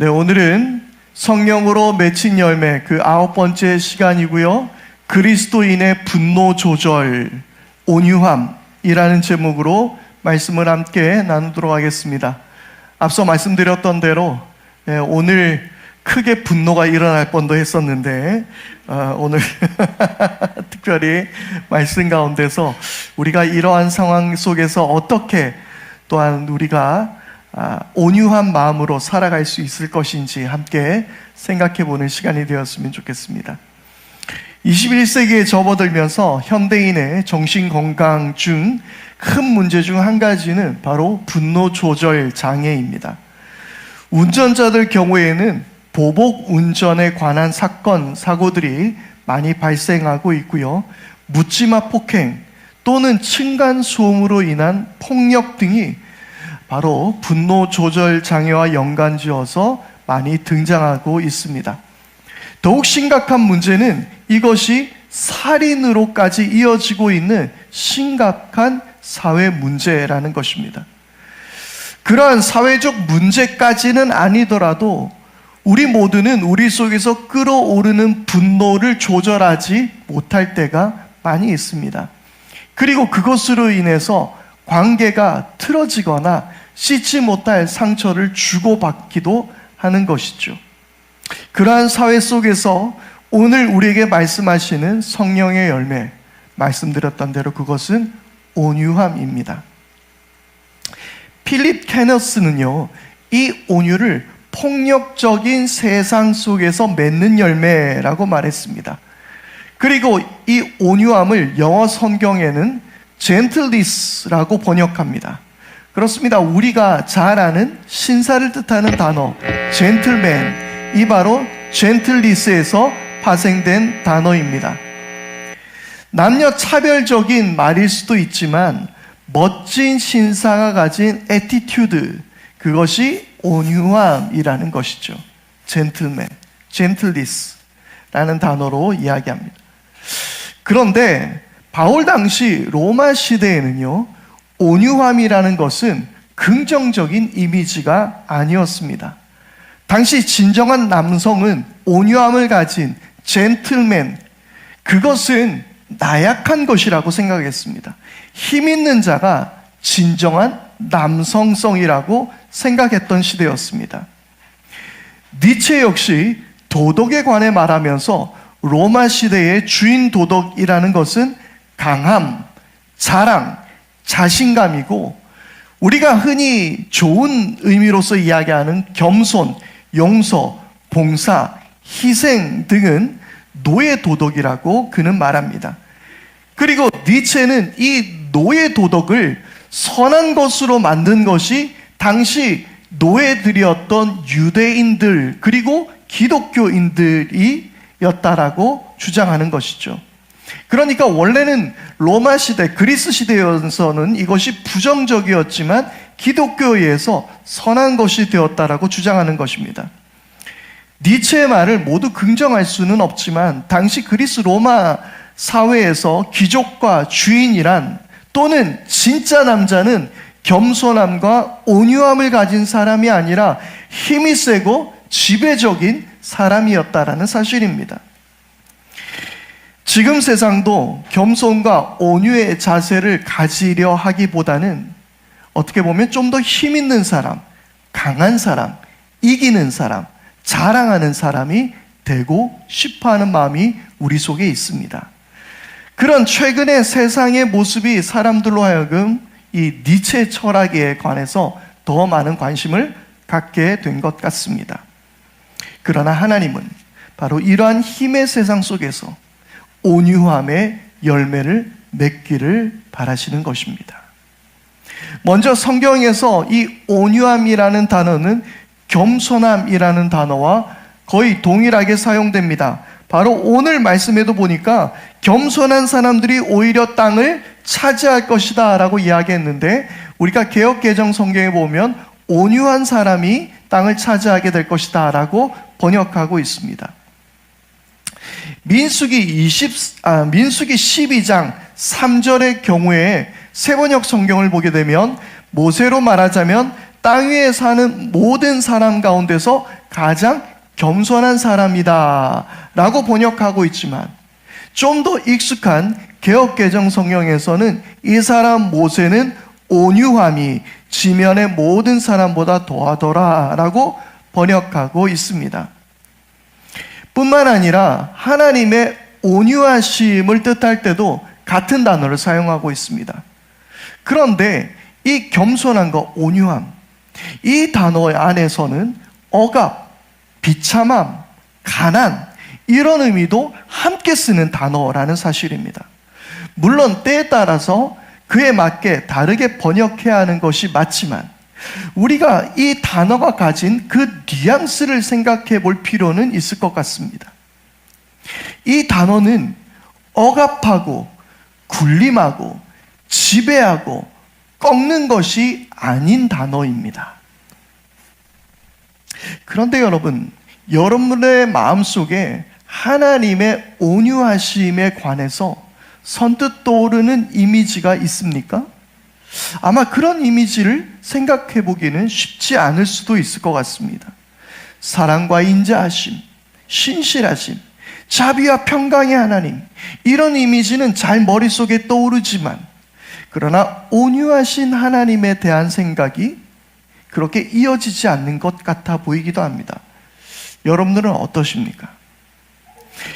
네, 오늘은 성령으로 맺힌 열매 그 9번째 시간이고요. 그리스도인의 분노 조절, 온유함이라는 제목으로 말씀을 함께 나누도록 하겠습니다. 앞서 말씀드렸던 대로 오늘 크게 분노가 일어날 뻔도 했었는데 오늘 특별히 말씀 가운데서 우리가 이러한 상황 속에서 어떻게 또한 우리가 온유한 마음으로 살아갈 수 있을 것인지 함께 생각해 보는 시간이 되었으면 좋겠습니다. 21세기에 접어들면서 현대인의 정신건강 중 큰 문제 중 한 가지는 바로 분노 조절 장애입니다. 운전자들 경우에는 보복 운전에 관한 사건, 사고들이 많이 발생하고 있고요. 묻지마 폭행 또는 층간소음으로 인한 폭력 등이 바로 분노 조절 장애와 연관지어서 많이 등장하고 있습니다. 더욱 심각한 문제는 이것이 살인으로까지 이어지고 있는 심각한 사회 문제라는 것입니다. 그러한 사회적 문제까지는 아니더라도 우리 모두는 우리 속에서 끓어오르는 분노를 조절하지 못할 때가 많이 있습니다. 그리고 그것으로 인해서 관계가 틀어지거나 씻지 못할 상처를 주고받기도 하는 것이죠. 그러한 사회 속에서 오늘 우리에게 말씀하시는 성령의 열매, 말씀드렸던 대로 그것은 온유함입니다. 필립 케너스는요, 이 온유를 폭력적인 세상 속에서 맺는 열매라고 말했습니다. 그리고 이 온유함을 영어 성경에는 gentleness라고 번역합니다. 그렇습니다. 우리가 잘 아는 신사를 뜻하는 단어 gentleman, 이 바로 gentleness에서 파생된 단어입니다. 남녀 차별적인 말일 수도 있지만 멋진 신사가 가진 attitude, 그것이 온유함이라는 것이죠. gentleman, gentleness라는 단어로 이야기합니다. 그런데 바울 당시 로마 시대에는요, 온유함이라는 것은 긍정적인 이미지가 아니었습니다. 당시 진정한 남성은 온유함을 가진 젠틀맨, 그것은 나약한 것이라고 생각했습니다. 힘 있는 자가 진정한 남성성이라고 생각했던 시대였습니다. 니체 역시 도덕에 관해 말하면서 로마 시대의 주인 도덕이라는 것은 강함, 자랑, 자신감이고 우리가 흔히 좋은 의미로서 이야기하는 겸손, 용서, 봉사, 희생 등은 노예 도덕이라고 그는 말합니다. 그리고 니체는 이 노예 도덕을 선한 것으로 만든 것이 당시 노예들이었던 유대인들 그리고 기독교인들이었다라고 주장하는 것이죠. 그러니까 원래는 로마 시대, 그리스 시대에서는 이것이 부정적이었지만 기독교에 의해서 선한 것이 되었다라고 주장하는 것입니다. 니체의 말을 모두 긍정할 수는 없지만 당시 그리스 로마 사회에서 귀족과 주인이란 또는 진짜 남자는 겸손함과 온유함을 가진 사람이 아니라 힘이 세고 지배적인 사람이었다라는 사실입니다. 지금 세상도 겸손과 온유의 자세를 가지려 하기보다는 어떻게 보면 좀 더 힘 있는 사람, 강한 사람, 이기는 사람, 자랑하는 사람이 되고 싶어하는 마음이 우리 속에 있습니다. 그런 최근의 세상의 모습이 사람들로 하여금 이 니체 철학에 관해서 더 많은 관심을 갖게 된 것 같습니다. 그러나 하나님은 바로 이러한 힘의 세상 속에서 온유함의 열매를 맺기를 바라시는 것입니다. 먼저 성경에서 이 온유함이라는 단어는 겸손함이라는 단어와 거의 동일하게 사용됩니다. 바로 오늘 말씀에도 보니까 겸손한 사람들이 오히려 땅을 차지할 것이다 라고 이야기했는데 우리가 개역개정 성경에 보면 온유한 사람이 땅을 차지하게 될 것이다 라고 번역하고 있습니다. 민수기 12장 3절의 경우에 세번역 성경을 보게 되면 모세로 말하자면 땅 위에 사는 모든 사람 가운데서 가장 겸손한 사람이다 라고 번역하고 있지만, 좀 더 익숙한 개역개정 성경에서는 이 사람 모세는 온유함이 지면의 모든 사람보다 더하더라 라고 번역하고 있습니다. 뿐만 아니라 하나님의 온유하심을 뜻할 때도 같은 단어를 사용하고 있습니다. 그런데 이 겸손함과 온유함, 이 단어 안에서는 억압, 비참함, 가난, 이런 의미도 함께 쓰는 단어라는 사실입니다. 물론 때에 따라서 그에 맞게 다르게 번역해야 하는 것이 맞지만, 우리가 이 단어가 가진 그 뉘앙스를 생각해 볼 필요는 있을 것 같습니다. 이 단어는 억압하고 군림하고 지배하고 꺾는 것이 아닌 단어입니다. 그런데 여러분, 여러분의 마음속에 하나님의 온유하심에 관해서 선뜻 떠오르는 이미지가 있습니까? 아마 그런 이미지를 생각해 보기는 쉽지 않을 수도 있을 것 같습니다. 사랑과 인자하심, 신실하심, 자비와 평강의 하나님, 이런 이미지는 잘 머릿속에 떠오르지만, 그러나 온유하신 하나님에 대한 생각이 그렇게 이어지지 않는 것 같아 보이기도 합니다. 여러분들은 어떠십니까?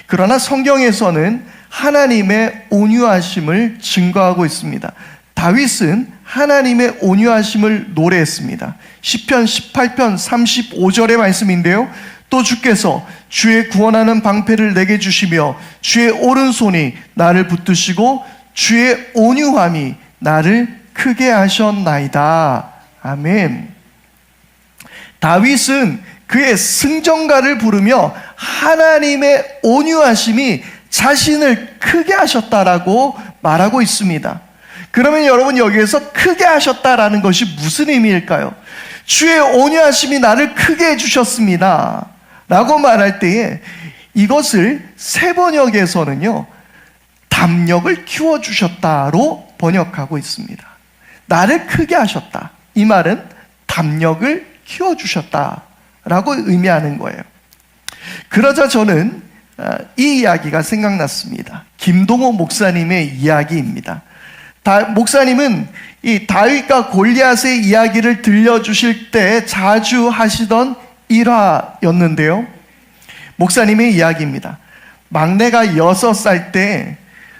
그러나 성경에서는 하나님의 온유하심을 증거하고 있습니다. 다윗은 하나님의 온유하심을 노래했습니다. 시편 18편 35절의 말씀인데요, 또 주께서 주의 구원하는 방패를 내게 주시며 주의 오른손이 나를 붙드시고 주의 온유함이 나를 크게 하셨나이다. 아멘. 다윗은 그의 승전가를 부르며 하나님의 온유하심이 자신을 크게 하셨다라고 말하고 있습니다. 그러면 여러분, 여기에서 크게 하셨다라는 것이 무슨 의미일까요? 주의 온유하심이 나를 크게 해주셨습니다 라고 말할 때에 이것을 새 번역에서는요, 담력을 키워주셨다로 번역하고 있습니다. 나를 크게 하셨다, 이 말은 담력을 키워주셨다라고 의미하는 거예요. 그러자 저는 이 이야기가 생각났습니다. 김동호 목사님의 이야기입니다. 목사님은 이 다윗과 골리앗의 이야기를 들려주실 때 자주 하시던 일화였는데요, 목사님의 이야기입니다. 막내가 6살 때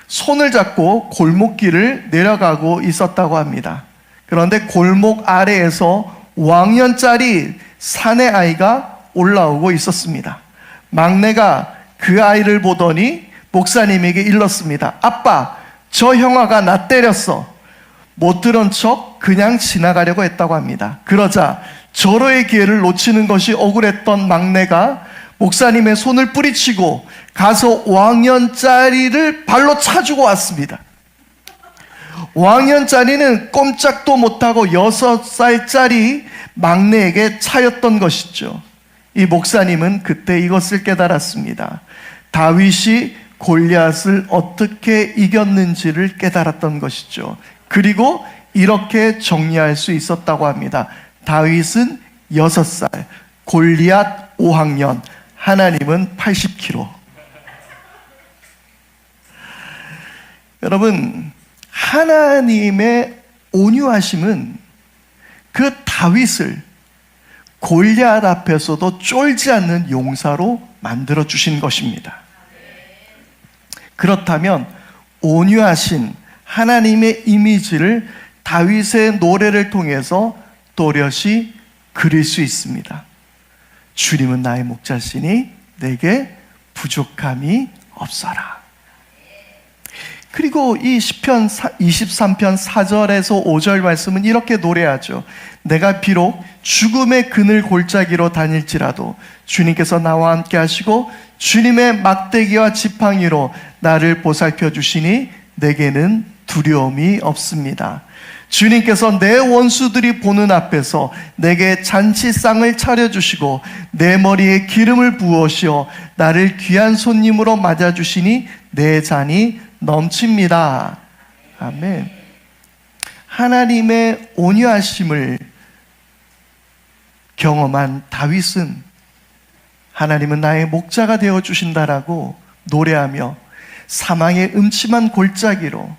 손을 잡고 골목길을 내려가고 있었다고 합니다. 그런데 골목 아래에서 5학년짜리 사내 아이가 올라오고 있었습니다. 막내가 그 아이를 보더니 목사님에게 일렀습니다. 아빠, 저 형아가 나 때렸어. 못 들은 척 그냥 지나가려고 했다고 합니다. 그러자 절호의 기회를 놓치는 것이 억울했던 막내가 목사님의 손을 뿌리치고 가서 5학년짜리를 발로 차주고 왔습니다. 5학년짜리는 꼼짝도 못하고 6살짜리 막내에게 차였던 것이죠. 이 목사님은 그때 이것을 깨달았습니다. 다윗이 골리앗을 어떻게 이겼는지를 깨달았던 것이죠. 그리고 이렇게 정리할 수 있었다고 합니다. 다윗은 6살, 골리앗 5학년, 하나님은 80kg. 여러분, 하나님의 온유하심은 그 다윗을 골리앗 앞에서도 쫄지 않는 용사로 만들어 주신 것입니다. 그렇다면 온유하신 하나님의 이미지를 다윗의 노래를 통해서 또렷이 그릴 수 있습니다. 주님은 나의 목자시니 내게 부족함이 없어라. 그리고 이 시편 23편 4절에서 5절 말씀은 이렇게 노래하죠. 내가 비록 죽음의 그늘 골짜기로 다닐지라도 주님께서 나와 함께 하시고 주님의 막대기와 지팡이로 나를 보살펴 주시니 내게는 두려움이 없습니다. 주님께서 내 원수들이 보는 앞에서 내게 잔치상을 차려주시고 내 머리에 기름을 부으시어 나를 귀한 손님으로 맞아주시니 내 잔이 넘칩니다. 아멘. 하나님의 온유하심을 경험한 다윗은 하나님은 나의 목자가 되어주신다라고 노래하며 사망의 음침한 골짜기로,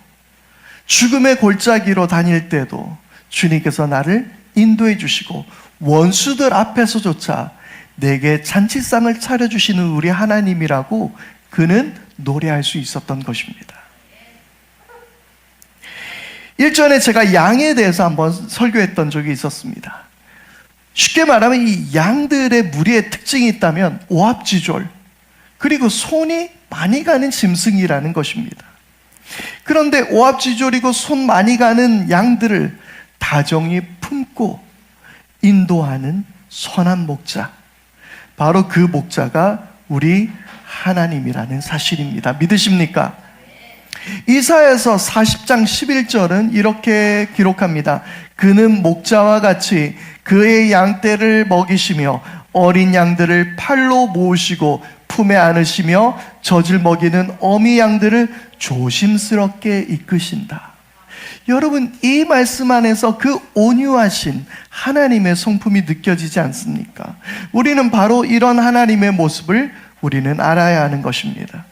죽음의 골짜기로 다닐 때도 주님께서 나를 인도해 주시고 원수들 앞에서조차 내게 잔치상을 차려주시는 우리 하나님이라고 그는 노래할 수 있었던 것입니다. 일전에 제가 양에 대해서 한번 설교했던 적이 있었습니다. 쉽게 말하면 이 양들의 무리의 특징이 있다면 오합지졸, 그리고 손이 많이 가는 짐승이라는 것입니다. 그런데 오합지졸이고 손 많이 가는 양들을 다정히 품고 인도하는 선한 목자, 바로 그 목자가 우리 하나님이라는 사실입니다. 믿으십니까? 이사야서 40장 11절은 이렇게 기록합니다. 그는 목자와 같이 그의 양떼를 먹이시며 어린 양들을 팔로 모으시고 품에 안으시며 젖을 먹이는 어미 양들을 조심스럽게 이끄신다. 여러분, 이 말씀 안에서 그 온유하신 하나님의 성품이 느껴지지 않습니까? 우리는 바로 이런 하나님의 모습을 우리는 알아야 하는 것입니다.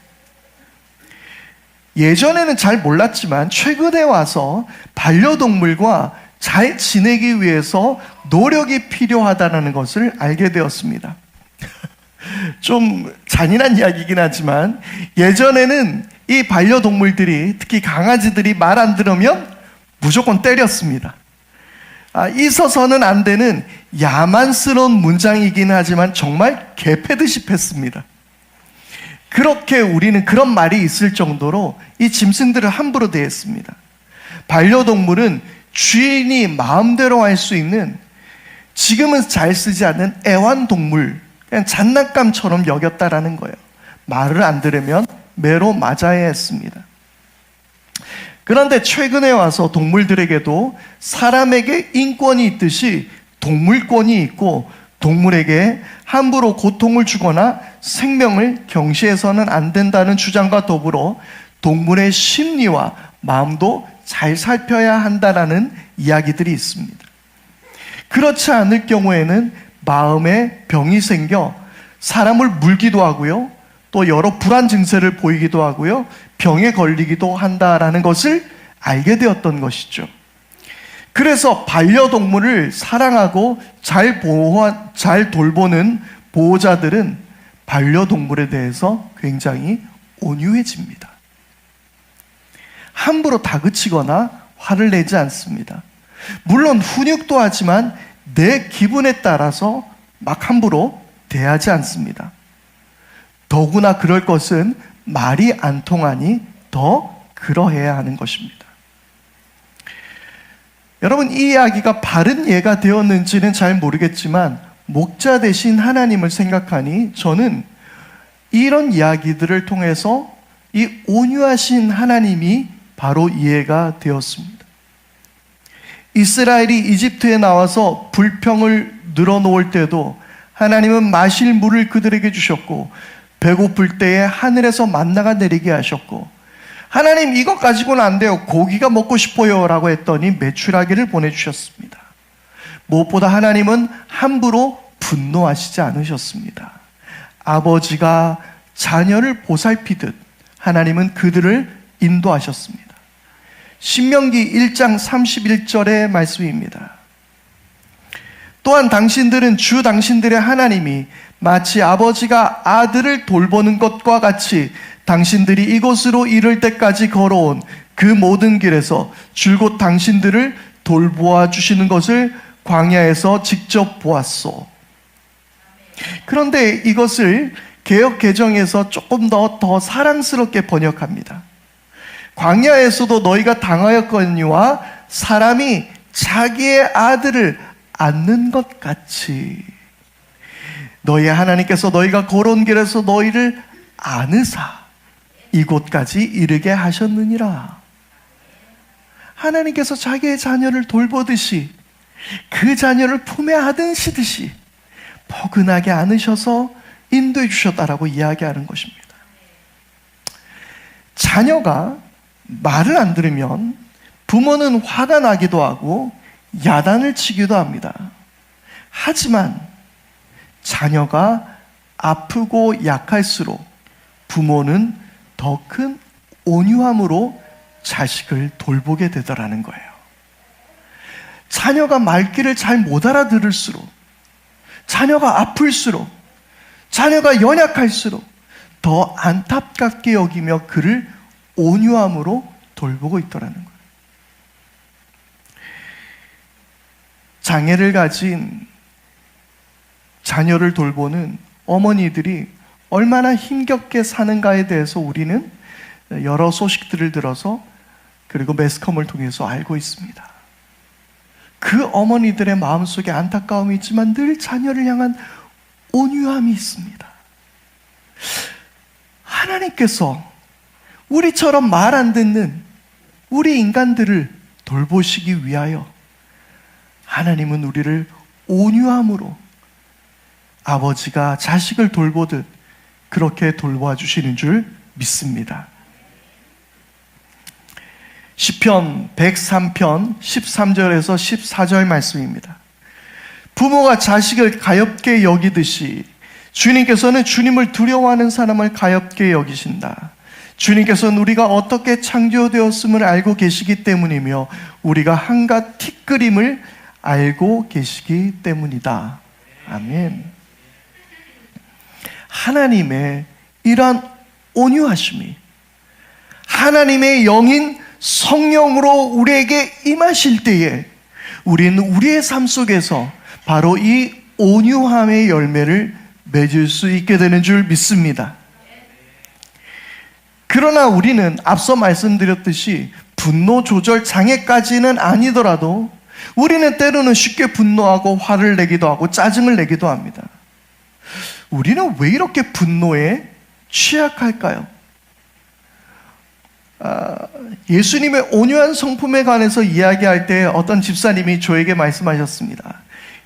예전에는 잘 몰랐지만 최근에 와서 반려동물과 잘 지내기 위해서 노력이 필요하다는 것을 알게 되었습니다. 좀 잔인한 이야기이긴 하지만 예전에는 이 반려동물들이, 특히 강아지들이 말 안 들으면 무조건 때렸습니다. 있어서는 안 되는 야만스러운 문장이긴 하지만 정말 개패듯이 팼습니다. 그렇게 우리는 그런 말이 있을 정도로 이 짐승들을 함부로 대했습니다. 반려동물은 주인이 마음대로 할 수 있는, 지금은 잘 쓰지 않는 애완동물, 그냥 장난감처럼 여겼다라는 거예요. 말을 안 들으면 매로 맞아야 했습니다. 그런데 최근에 와서 동물들에게도 사람에게 인권이 있듯이 동물권이 있고, 동물에게 함부로 고통을 주거나 생명을 경시해서는 안 된다는 주장과 더불어 동물의 심리와 마음도 잘 살펴야 한다는 이야기들이 있습니다. 그렇지 않을 경우에는 마음에 병이 생겨 사람을 물기도 하고요, 또 여러 불안 증세를 보이기도 하고요, 병에 걸리기도 한다라는 것을 알게 되었던 것이죠. 그래서 반려동물을 사랑하고 잘 돌보는 보호자들은 반려동물에 대해서 굉장히 온유해집니다. 함부로 다그치거나 화를 내지 않습니다. 물론 훈육도 하지만 내 기분에 따라서 막 함부로 대하지 않습니다. 더구나 그럴 것은 말이 안 통하니 더 그러해야 하는 것입니다. 여러분, 이 이야기가 바른 예가 되었는지는 잘 모르겠지만 목자 대신 하나님을 생각하니 저는 이런 이야기들을 통해서 이 온유하신 하나님이 바로 이해가 되었습니다. 이스라엘이 이집트에 나와서 불평을 늘어놓을 때도 하나님은 마실 물을 그들에게 주셨고, 배고플 때에 하늘에서 만나가 내리게 하셨고, 하나님 이것 가지고는 안 돼요, 고기가 먹고 싶어요 라고 했더니 메추라기를 보내주셨습니다. 무엇보다 하나님은 함부로 분노하시지 않으셨습니다. 아버지가 자녀를 보살피듯 하나님은 그들을 인도하셨습니다. 신명기 1장 31절의 말씀입니다. 또한 당신들은 주 당신들의 하나님이 마치 아버지가 아들을 돌보는 것과 같이 당신들이 이곳으로 이를 때까지 걸어온 그 모든 길에서 줄곧 당신들을 돌보아 주시는 것을 광야에서 직접 보았소. 그런데 이것을 개역 개정에서 조금 더 사랑스럽게 번역합니다. 광야에서도 너희가 당하였거니와 사람이 자기의 아들을 안는 것 같이 너희 하나님께서 너희가 걸어온 길에서 너희를 안으사 이곳까지 이르게 하셨느니라. 하나님께서 자기의 자녀를 돌보듯이 그 자녀를 품에 안으시듯이 포근하게 안으셔서 인도해 주셨다라고 이야기하는 것입니다. 자녀가 말을 안 들으면 부모는 화가 나기도 하고 야단을 치기도 합니다. 하지만 자녀가 아프고 약할수록 부모는 더 큰 온유함으로 자식을 돌보게 되더라는 거예요. 자녀가 말귀를 잘 못 알아들을수록, 자녀가 아플수록, 자녀가 연약할수록 더 안타깝게 여기며 그를 온유함으로 돌보고 있더라는 거예요. 장애를 가진 자녀를 돌보는 어머니들이 얼마나 힘겹게 사는가에 대해서 우리는 여러 소식들을 들어서 그리고 매스컴을 통해서 알고 있습니다. 그 어머니들의 마음속에 안타까움이 있지만 늘 자녀를 향한 온유함이 있습니다. 하나님께서 우리처럼 말 안 듣는 우리 인간들을 돌보시기 위하여 하나님은 우리를 온유함으로 아버지가 자식을 돌보듯 그렇게 돌보아 주시는 줄 믿습니다. 시편 103편 13절에서 14절 말씀입니다. 부모가 자식을 가엾게 여기듯이 주님께서는 주님을 두려워하는 사람을 가엾게 여기신다. 주님께서는 우리가 어떻게 창조되었음을 알고 계시기 때문이며 우리가 한갓 티끌임을 알고 계시기 때문이다. 아멘. 하나님의 이러한 온유하심이 하나님의 영인 성령으로 우리에게 임하실 때에 우리는 우리의 삶 속에서 바로 이 온유함의 열매를 맺을 수 있게 되는 줄 믿습니다. 그러나 우리는 앞서 말씀드렸듯이 분노 조절 장애까지는 아니더라도 우리는 때로는 쉽게 분노하고 화를 내기도 하고 짜증을 내기도 합니다. 우리는 왜 이렇게 분노에 취약할까요? 예수님의 온유한 성품에 관해서 이야기할 때 어떤 집사님이 저에게 말씀하셨습니다.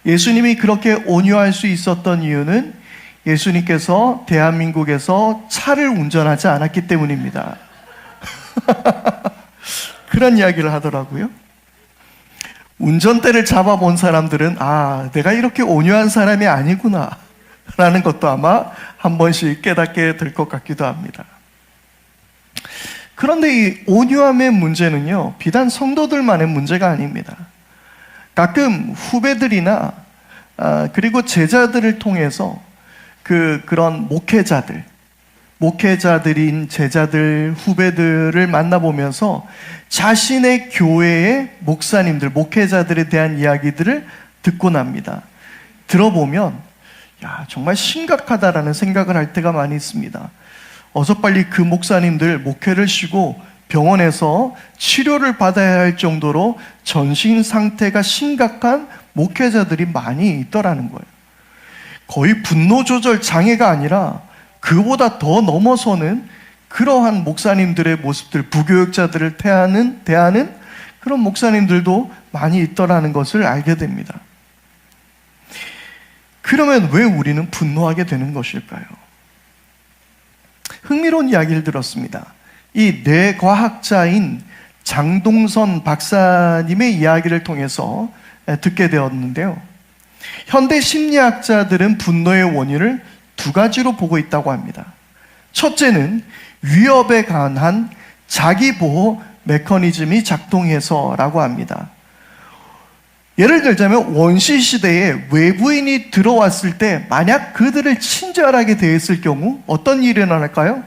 예수님이 그렇게 온유할 수 있었던 이유는 예수님께서 대한민국에서 차를 운전하지 않았기 때문입니다. 그런 이야기를 하더라고요. 운전대를 잡아본 사람들은 내가 이렇게 온유한 사람이 아니구나 라는 것도 아마 한 번씩 깨닫게 될 것 같기도 합니다. 그런데 이 온유함의 문제는요, 비단 성도들만의 문제가 아닙니다. 가끔 후배들이나 그리고 제자들을 통해서 그런 목회자들인 제자들, 후배들을 만나보면서 자신의 교회의 목사님들, 목회자들에 대한 이야기들을 듣고 납니다. 들어보면 정말 심각하다라는 생각을 할 때가 많이 있습니다. 어서 빨리 그 목사님들 목회를 쉬고 병원에서 치료를 받아야 할 정도로 전신 상태가 심각한 목회자들이 많이 있더라는 거예요. 거의 분노 조절 장애가 아니라 그보다 더 넘어서는 그러한 목사님들의 모습들, 부교육자들을 대하는 그런 목사님들도 많이 있더라는 것을 알게 됩니다. 그러면 왜 우리는 분노하게 되는 것일까요? 흥미로운 이야기를 들었습니다. 이 뇌과학자인 장동선 박사님의 이야기를 통해서 듣게 되었는데요. 현대 심리학자들은 분노의 원인을 두 가지로 보고 있다고 합니다. 첫째는 위협에 관한 자기보호 메커니즘이 작동해서라고 합니다. 예를 들자면 원시시대에 외부인이 들어왔을 때 만약 그들을 친절하게 대했을 경우 어떤 일이 일어날까요?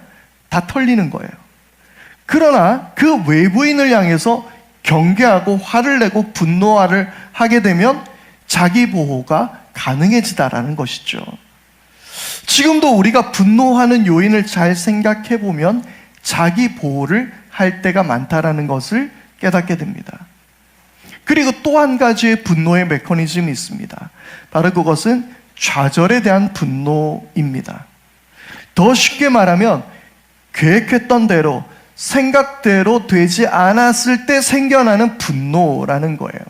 다 털리는 거예요. 그러나 그 외부인을 향해서 경계하고 화를 내고 분노화를 하게 되면 자기 보호가 가능해지다라는 것이죠. 지금도 우리가 분노하는 요인을 잘 생각해 보면 자기 보호를 할 때가 많다라는 것을 깨닫게 됩니다. 그리고 또 한 가지의 분노의 메커니즘이 있습니다. 바로 그것은 좌절에 대한 분노입니다. 더 쉽게 말하면 계획했던 대로 생각대로 되지 않았을 때 생겨나는 분노라는 거예요.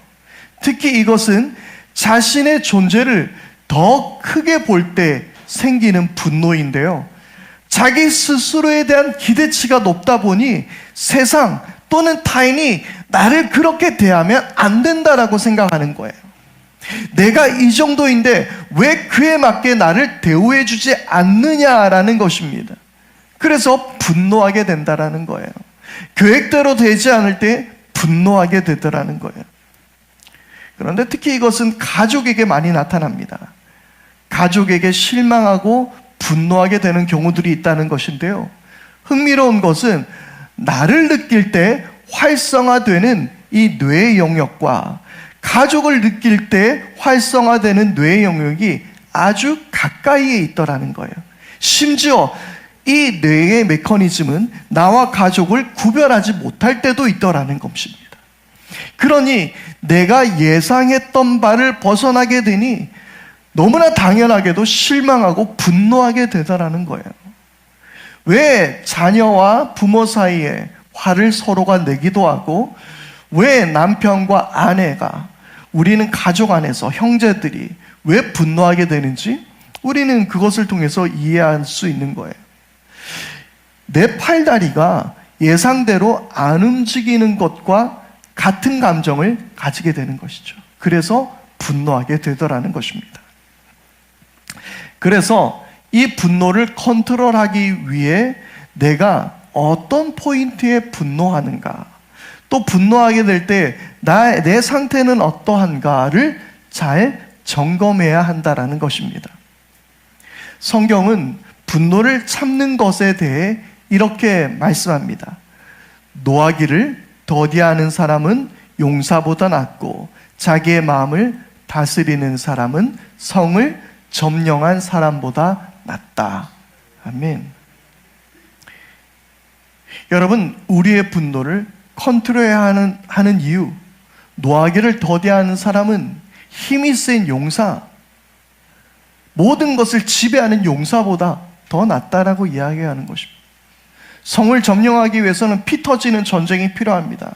특히 이것은 자신의 존재를 더 크게 볼 때 생기는 분노인데요. 자기 스스로에 대한 기대치가 높다 보니 세상 또는 타인이 나를 그렇게 대하면 안 된다라고 생각하는 거예요. 내가 이 정도인데 왜 그에 맞게 나를 대우해 주지 않느냐라는 것입니다. 그래서 분노하게 된다라는 거예요. 계획대로 되지 않을 때 분노하게 되더라는 거예요. 그런데 특히 이것은 가족에게 많이 나타납니다. 가족에게 실망하고 분노하게 되는 경우들이 있다는 것인데요. 흥미로운 것은 나를 느낄 때 활성화되는 이 뇌의 영역과 가족을 느낄 때 활성화되는 뇌의 영역이 아주 가까이에 있더라는 거예요. 심지어 이 뇌의 메커니즘은 나와 가족을 구별하지 못할 때도 있더라는 것입니다. 그러니 내가 예상했던 바를 벗어나게 되니 너무나 당연하게도 실망하고 분노하게 되더라는 거예요. 왜 자녀와 부모 사이에 화를 서로가 내기도 하고, 왜 남편과 아내가, 우리는 가족 안에서 형제들이 왜 분노하게 되는지 우리는 그것을 통해서 이해할 수 있는 거예요. 내 팔다리가 예상대로 안 움직이는 것과 같은 감정을 가지게 되는 것이죠. 그래서 분노하게 되더라는 것입니다. 그래서 이 분노를 컨트롤하기 위해 내가 어떤 포인트에 분노하는가, 또 분노하게 될 때 내 상태는 어떠한가를 잘 점검해야 한다라는 것입니다. 성경은 분노를 참는 것에 대해 이렇게 말씀합니다. 노하기를 더디하는 사람은 용사보다 낫고 자기의 마음을 다스리는 사람은 성을 점령한 사람보다 낫다. 아멘. 여러분, 우리의 분노를 컨트롤해야 하는 이유, 노하기를 더디하는 사람은 힘이 센 용사, 모든 것을 지배하는 용사보다 더 낫다라고 이야기하는 것입니다. 성을 점령하기 위해서는 피 터지는 전쟁이 필요합니다.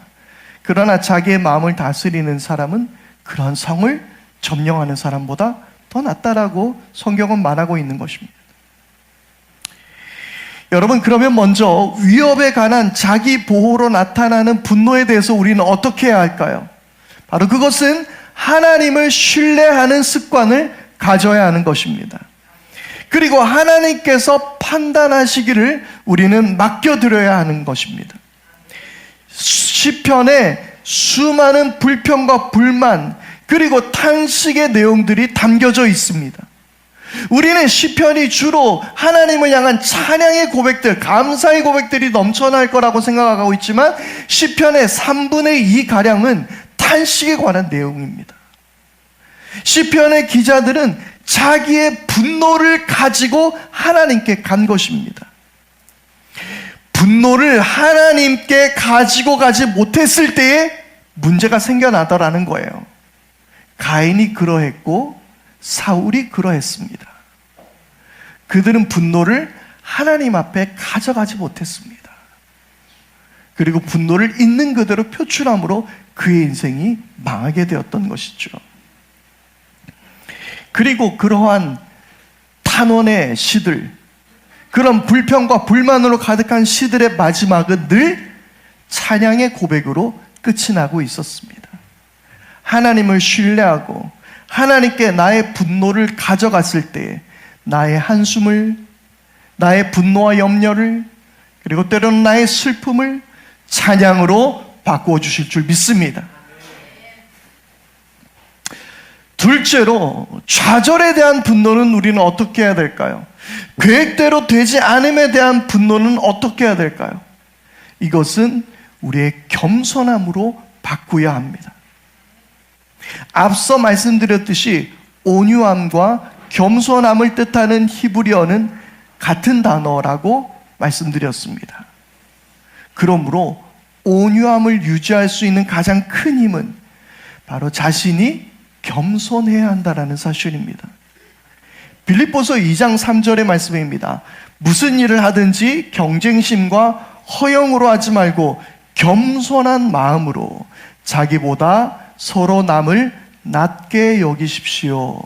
그러나 자기의 마음을 다스리는 사람은 그런 성을 점령하는 사람보다 더 낫다라고 성경은 말하고 있는 것입니다. 여러분, 그러면 먼저 위협에 관한 자기 보호로 나타나는 분노에 대해서 우리는 어떻게 해야 할까요? 바로 그것은 하나님을 신뢰하는 습관을 가져야 하는 것입니다. 그리고 하나님께서 판단하시기를 우리는 맡겨드려야 하는 것입니다. 시편에 수많은 불평과 불만 그리고 탄식의 내용들이 담겨져 있습니다. 우리는 시편이 주로 하나님을 향한 찬양의 고백들, 감사의 고백들이 넘쳐날 거라고 생각하고 있지만 시편의 3분의 2가량은 탄식에 관한 내용입니다. 시편의 기자들은 자기의 분노를 가지고 하나님께 간 것입니다. 분노를 하나님께 가지고 가지 못했을 때에 문제가 생겨나더라는 거예요. 가인이 그러했고 사울이 그러했습니다. 그들은 분노를 하나님 앞에 가져가지 못했습니다. 그리고 분노를 있는 그대로 표출함으로 그의 인생이 망하게 되었던 것이죠. 그리고 그러한 탄원의 시들, 그런 불평과 불만으로 가득한 시들의 마지막은 늘 찬양의 고백으로 끝이 나고 있었습니다. 하나님을 신뢰하고 하나님께 나의 분노를 가져갔을 때 나의 한숨을, 나의 분노와 염려를, 그리고 때로는 나의 슬픔을 찬양으로 바꾸어 주실 줄 믿습니다. 둘째로, 좌절에 대한 분노는 우리는 어떻게 해야 될까요? 계획대로 되지 않음에 대한 분노는 어떻게 해야 될까요? 이것은 우리의 겸손함으로 바꾸어야 합니다. 앞서 말씀드렸듯이 온유함과 겸손함을 뜻하는 히브리어는 같은 단어라고 말씀드렸습니다. 그러므로 온유함을 유지할 수 있는 가장 큰 힘은 바로 자신이 겸손해야 한다는 사실입니다. 빌립보서 2장 3절의 말씀입니다. 무슨 일을 하든지 경쟁심과 허영으로 하지 말고 겸손한 마음으로 자기보다 서로 남을 낮게 여기십시오.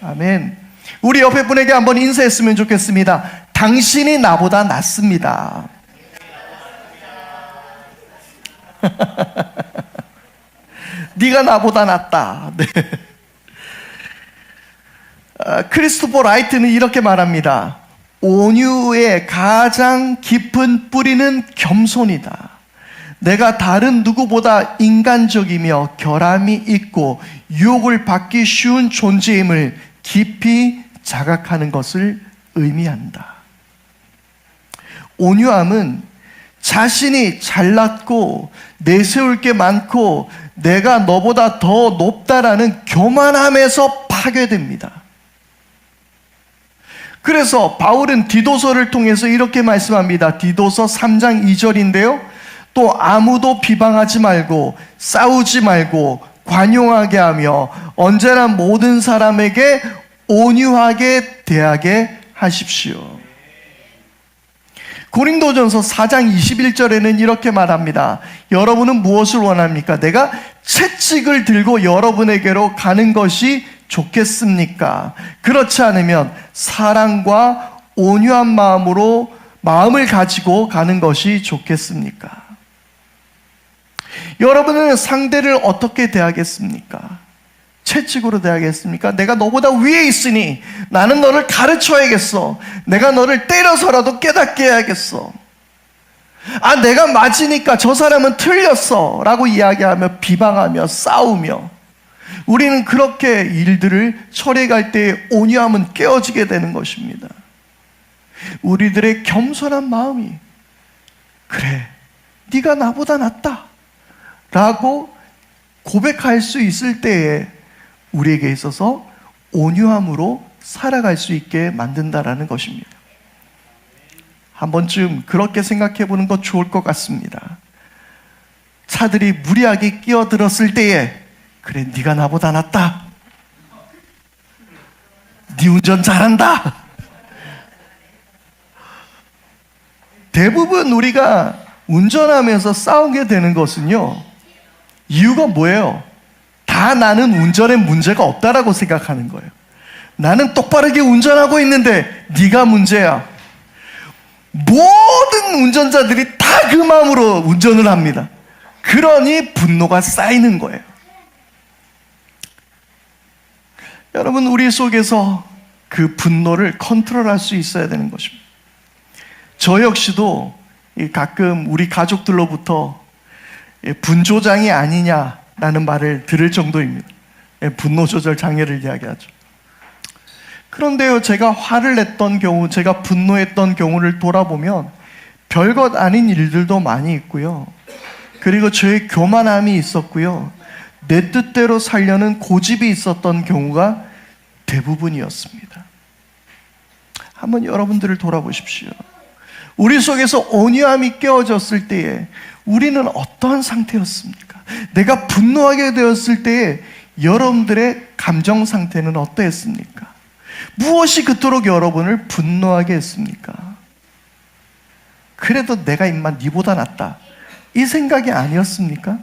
아멘. 우리 옆에 분에게 한번 인사했으면 좋겠습니다. 당신이 나보다 낫습니다. 네가 나보다 낫다. 네. 크리스토퍼 라이트는 이렇게 말합니다. 온유의 가장 깊은 뿌리는 겸손이다. 내가 다른 누구보다 인간적이며 결함이 있고 유혹을 받기 쉬운 존재임을 깊이 자각하는 것을 의미한다. 온유함은 자신이 잘났고 내세울 게 많고 내가 너보다 더 높다라는 교만함에서 파괴됩니다. 그래서 바울은 디도서를 통해서 이렇게 말씀합니다. 디도서 3장 2절인데요. 또 아무도 비방하지 말고 싸우지 말고 관용하게 하며 언제나 모든 사람에게 온유하게 대하게 하십시오. 고린도전서 4장 21절에는 이렇게 말합니다. 여러분은 무엇을 원합니까? 내가 채찍을 들고 여러분에게로 가는 것이 좋겠습니까? 그렇지 않으면 사랑과 온유한 마음을 가지고 가는 것이 좋겠습니까? 여러분은 상대를 어떻게 대하겠습니까? 채찍으로 대하겠습니까? 내가 너보다 위에 있으니 나는 너를 가르쳐야겠어. 내가 너를 때려서라도 깨닫게 해야겠어. 내가 맞으니까 저 사람은 틀렸어 라고 이야기하며 비방하며 싸우며 우리는 그렇게 일들을 처리해갈 때에 온유함은 깨어지게 되는 것입니다. 우리들의 겸손한 마음이 그래, 네가 나보다 낫다 라고 고백할 수 있을 때에 우리에게 있어서 온유함으로 살아갈 수 있게 만든다라는 것입니다. 한 번쯤 그렇게 생각해 보는 것 좋을 것 같습니다. 차들이 무리하게 끼어들었을 때에 그래, 네가 나보다 낫다. 네 운전 잘한다. 대부분 우리가 운전하면서 싸우게 되는 것은요, 이유가 뭐예요? 다 나는 운전에 문제가 없다라고 생각하는 거예요. 나는 똑바르게 운전하고 있는데 네가 문제야. 모든 운전자들이 다 그 마음으로 운전을 합니다. 그러니 분노가 쌓이는 거예요. 여러분, 우리 속에서 그 분노를 컨트롤할 수 있어야 되는 것입니다. 저 역시도 가끔 우리 가족들로부터 분조장이 아니냐라는 말을 들을 정도입니다. 분노 조절 장애를 이야기하죠. 그런데요, 제가 화를 냈던 경우, 제가 분노했던 경우를 돌아보면 별것 아닌 일들도 많이 있고요. 그리고 저의 교만함이 있었고요. 내 뜻대로 살려는 고집이 있었던 경우가 대부분이었습니다. 한번 여러분들을 돌아보십시오. 우리 속에서 온유함이 깨어졌을 때에 우리는 어떠한 상태였습니까? 내가 분노하게 되었을 때에 여러분들의 감정 상태는 어떠했습니까? 무엇이 그토록 여러분을 분노하게 했습니까? 그래도 내가 임마 니보다 낫다, 이 생각이 아니었습니까?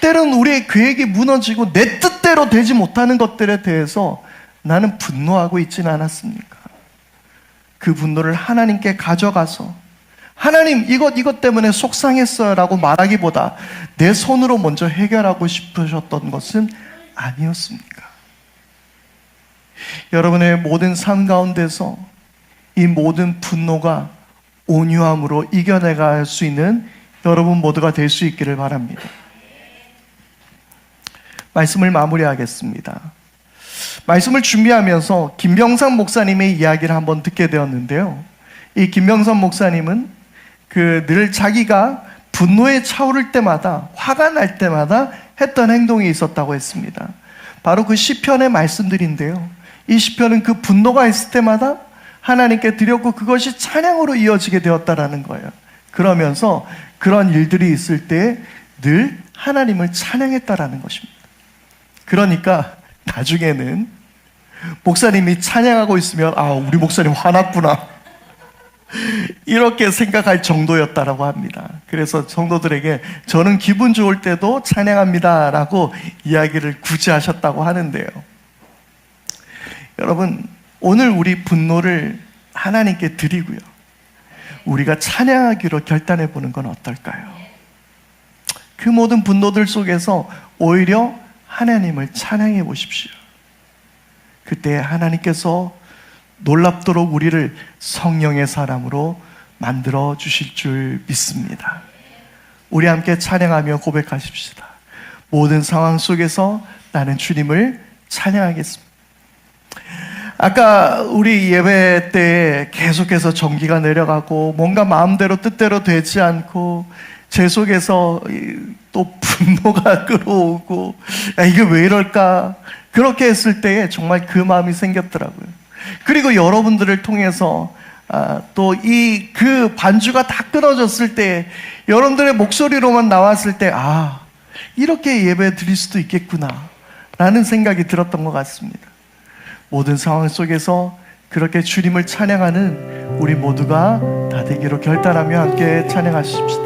때론 우리의 계획이 무너지고 내 뜻대로 되지 못하는 것들에 대해서 나는 분노하고 있지는 않았습니까? 그 분노를 하나님께 가져가서 하나님, 이것 때문에 속상했어요 라고 말하기보다 내 손으로 먼저 해결하고 싶으셨던 것은 아니었습니까? 여러분의 모든 삶 가운데서 이 모든 분노가 온유함으로 이겨내갈 수 있는 여러분 모두가 될 수 있기를 바랍니다. 말씀을 마무리하겠습니다. 말씀을 준비하면서 김병삼 목사님의 이야기를 한번 듣게 되었는데요. 이 김병삼 목사님은 늘 자기가 분노에 차오를 때마다, 화가 날 때마다 했던 행동이 있었다고 했습니다. 바로 그 시편의 말씀들인데요. 이 시편은 그 분노가 있을 때마다 하나님께 드렸고 그것이 찬양으로 이어지게 되었다라는 거예요. 그러면서 그런 일들이 있을 때 늘 하나님을 찬양했다라는 것입니다. 그러니까 나중에는 목사님이 찬양하고 있으면 우리 목사님 화났구나 이렇게 생각할 정도였다라고 합니다. 그래서 성도들에게 저는 기분 좋을 때도 찬양합니다 라고 이야기를 굳이 하셨다고 하는데요. 여러분, 오늘 우리 분노를 하나님께 드리고요, 우리가 찬양하기로 결단해 보는 건 어떨까요? 그 모든 분노들 속에서 오히려 하나님을 찬양해 보십시오. 그때 하나님께서 놀랍도록 우리를 성령의 사람으로 만들어 주실 줄 믿습니다. 우리 함께 찬양하며 고백하십시다. 모든 상황 속에서 나는 주님을 찬양하겠습니다. 아까 우리 예배 때 계속해서 전기가 내려가고 뭔가 마음대로 뜻대로 되지 않고 제 속에서 또 분노가 끌어오고 이게 왜 이럴까 그렇게 했을 때에 정말 그 마음이 생겼더라고요. 그리고 여러분들을 통해서 또 그 반주가 다 끊어졌을 때 여러분들의 목소리로만 나왔을 때 이렇게 예배 드릴 수도 있겠구나 라는 생각이 들었던 것 같습니다. 모든 상황 속에서 그렇게 주님을 찬양하는 우리 모두가 다 되기로 결단하며 함께 찬양하십시다.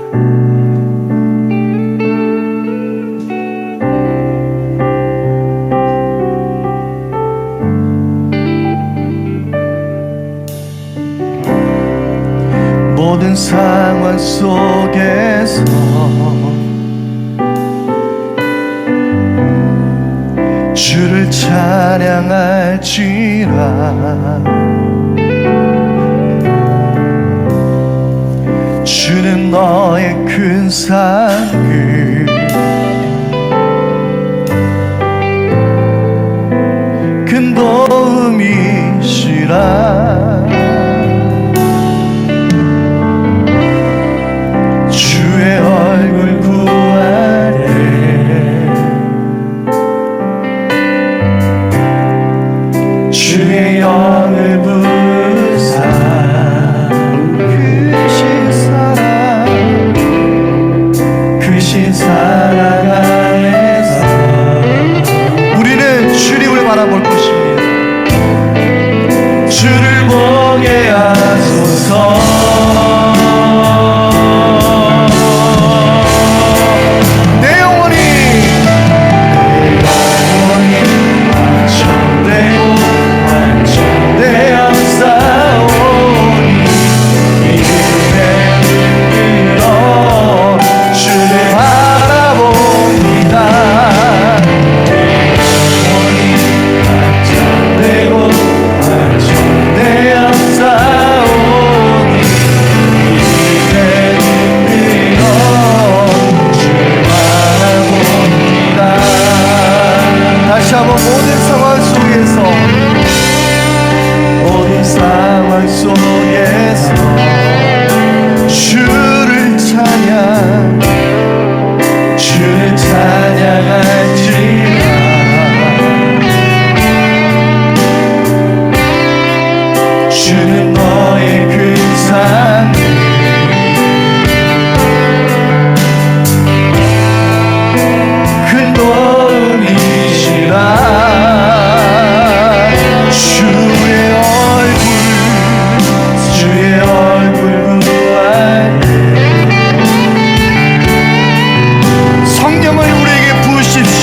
모든 상황 속에서 주를 찬양할지라 주는 너의 큰 상급 큰 도움이시라 주의 얼굴 구하네 주의 영을 부사 크신 사랑 안에서 우리는 주님을 바라볼 것입니다. 주를 보게 하소서. 내 영혼이 완전되고 완전되어 싸우니 믿음의 눈으로 주를 바라봅니다. 내 영혼이 완전되고 완전되어 싸우니 믿음의 눈으로 주를 바라봅니다. 다시 한번 모든 상황 속에서 주를 찬양할지라 주는 너의 큰 상급 큰 도움이시라 주의 얼굴 구하네 성령을 우리에게 부으십시오.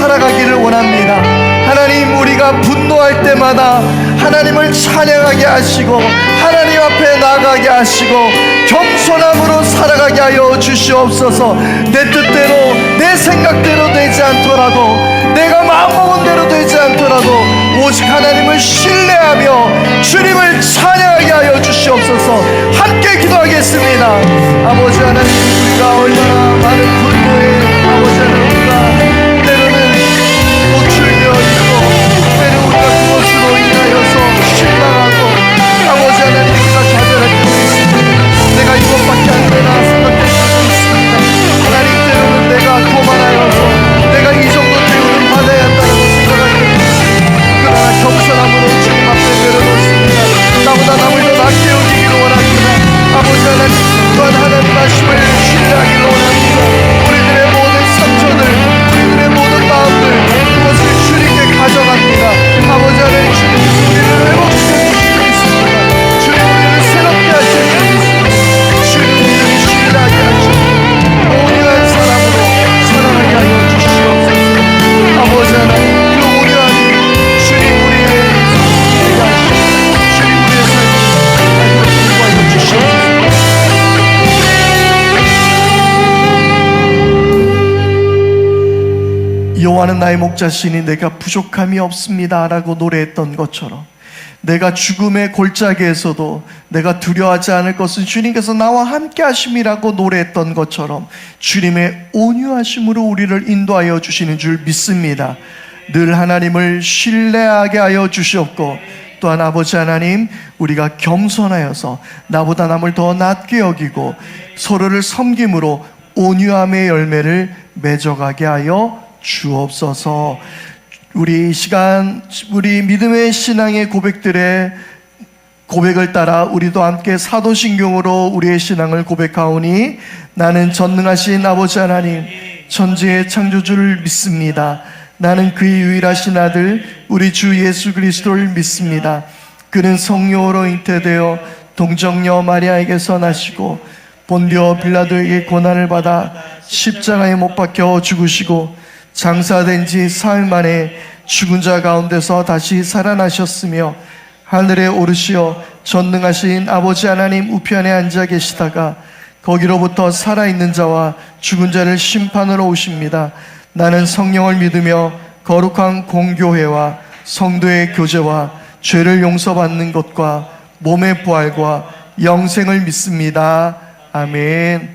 살아가기를 원합니다. 하나님, 우리가 분노할 때마다 하나님을 찬양하게 하시고 하나님 앞에 나가게 하시고 겸손함으로 살아가게 하여 주시옵소서. 내 뜻대로 내 생각대로 되지 않더라도, 내가 마음먹은 대로 되지 않더라도 오직 하나님을 신뢰하며 주님을 찬양하게 하여 주시옵소서. 함께 기도하겠습니다. 아버지 하나님, 우리가 얼마나 많은 분노에 아버지 하나님 우리가 때로는 노출되어 있고 때로 우리가 그것으로 인하여서 실망하고 아버지 하나님 우리가 좌절할 때도 있습니다. 내가 이것밖에 안 되나 생각될 수도 있습니다. 하나님, 때로는 내가 교만하여서 내가 이 정도 대우를 받아야 한다고 생각할 때도 있습니다. 그러나 겸손함으로 주님 앞에 내려놓습니다. 나보다 남을 더 낮게 여기기를 원합니다. 아버지 하나님, 또한 하나님 말씀을 신뢰하기를 원합니다. 우리들의 모든 상처들, 우리들의 모든 마음들, 그것을 주님께 가져갑니다. 아버지 하나님, 주님께서 우리를 회복시켜주시고 있습니다. 주님, 우리를 새롭게 하시고 있습니다. 주님, 우리를 신뢰하게 하시고 온유한 사람으로 살아가게 하여 주시옵소서. 아버지 하나님, 그 온유함이 주님 우리의 되게 하시고 주님 우리의 삶을 인도하여 주시옵소서. 여호와는 나의 목자시니 내가 부족함이 없습니다 라고 노래했던 것처럼, 내가 죽음의 골짜기에서도 내가 두려워하지 않을 것은 주님께서 나와 함께 하심이라고 노래했던 것처럼 주님의 온유하심으로 우리를 인도하여 주시는 줄 믿습니다. 늘 하나님을 신뢰하게 하여 주시옵고, 또한 아버지 하나님, 우리가 겸손하여서 나보다 남을 더 낮게 여기고 서로를 섬김으로 온유함의 열매를 맺어가게 하여 주옵소서. 우리 이 시간, 우리 믿음의 신앙의 고백들의 고백을 따라 우리도 함께 사도신경으로 우리의 신앙을 고백하오니, 나는 전능하신 아버지 하나님, 천지의 창조주를 믿습니다. 나는 그의 유일하신 아들 우리 주 예수 그리스도를 믿습니다. 그는 성령으로 잉태되어 동정녀 마리아에게서 나시고 본디오 빌라도에게 고난을 받아 십자가에 못 박혀 죽으시고 장사된 지 사흘 만에 죽은 자 가운데서 다시 살아나셨으며 하늘에 오르시어 전능하신 아버지 하나님 우편에 앉아 계시다가 거기로부터 살아있는 자와 죽은 자를 심판으로 오십니다. 나는 성령을 믿으며 거룩한 공교회와 성도의 교제와 죄를 용서받는 것과 몸의 부활과 영생을 믿습니다. 아멘.